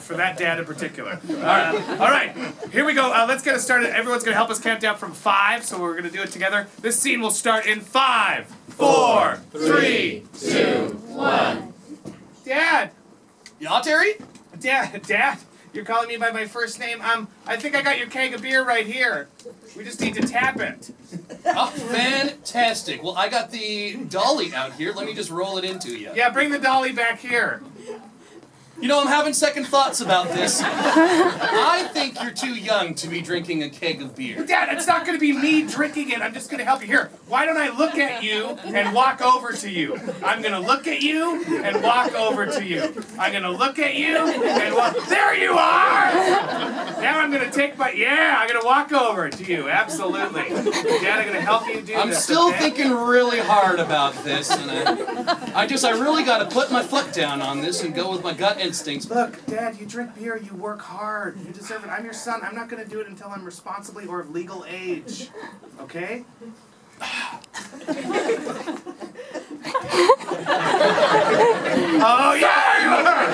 for that dad in particular. All right, here we go. Let's get it started. Everyone's going to help us count down from 5, so we're going to do it together. This scene will start in 5, 4, 3, 2, 1. Dad! Yeah, Terry? Dad, you're calling me by my first name. I think I got your keg of beer right here. We just need to tap it. Oh, fantastic. Well, I got the dolly out here. Let me just roll it into you. Yeah, bring the dolly back here. You know, I'm having second thoughts about this. I think you're too young to be drinking a keg of beer. Dad, it's not going to be me drinking it. I'm just going to help you. Here, why don't I look at you and walk over to you? I'm going to look at you and walk over to you. I'm going to look at you and walk. There you are! Now I'm going to take my... Yeah, I'm going to walk over to you. Absolutely. Dad, I'm going to help you do I'm this, still okay? thinking really hard about this, and I really got to put my foot down on this and go with my gut instincts. Look, Dad, you drink beer, you work hard, you deserve it. I'm your son. I'm not going to do it until I'm responsibly or of legal age. Okay? Oh, yeah, you are!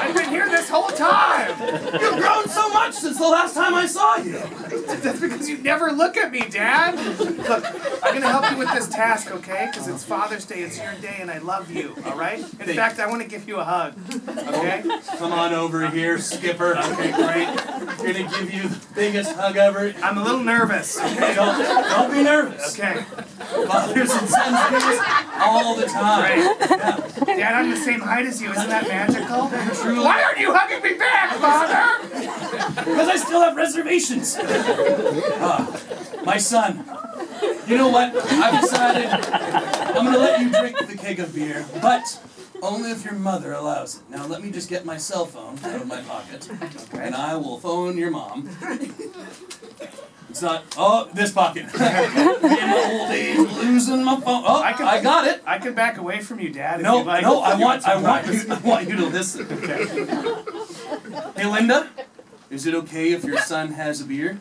I've been here this whole time! You've grown so much since the last time I saw you. That's because you never look at me, Dad. Look, I'm going to help you with this task, okay? Because it's Father's Day, it's your day, and I love you, all right? In fact, I want to give you a hug, okay? Come on over here, Skipper. Okay, great. I'm going to give you the biggest hug ever. I'm a little nervous, okay? Don't be nervous. Okay. Fathers and sons do this all the time. Great. Yeah. Dad, I'm the same height as you. Isn't that magical? Truly. Why aren't you hugging me back, Father? Because I still have reservations. My son. You know what? I've decided I'm going to let you drink the keg of beer, but only if your mother allows it. Now let me just get my cell phone out of my pocket, and I will phone your mom. It's not, this pocket. In my old age, losing my phone. Oh, I got it. I can back away from you, Dad. No, if you'd like. no, I want you to listen. Okay. Hey, Linda, is it okay if your son has a beer?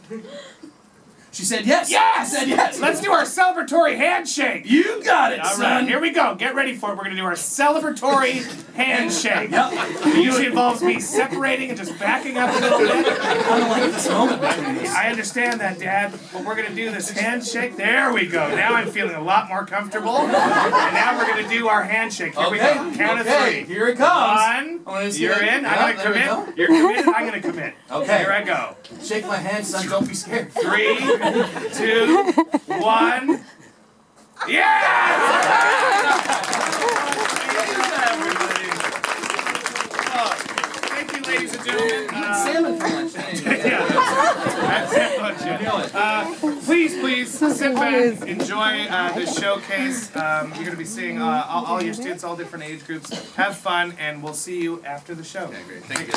She said yes. Yes! She said yes. Let's do our celebratory handshake. You got it, All son. right, here we go. Get ready for it. We're going to do our celebratory handshake. Yep. It usually involves me separating and just backing up a little bit. I don't like this moment between us. I understand that, Dad, but we're going to do this handshake. There we go. Now I'm feeling a lot more comfortable. And now we're going to do our handshake. Here we go. Count of 3. Here it comes. One. You're in. Yeah, I'm going to there we go. commit. You're committed. I'm going to commit. Okay. Here I go. Shake my hand, son. Don't be scared. 3, 2, 1. Yeah! Thank you, ladies and gentlemen. Salmon for lunch. Please sit back, enjoy this showcase. You're going to be seeing all your students, all different age groups. Have fun, and we'll see you after the show. Okay, great. Thank you.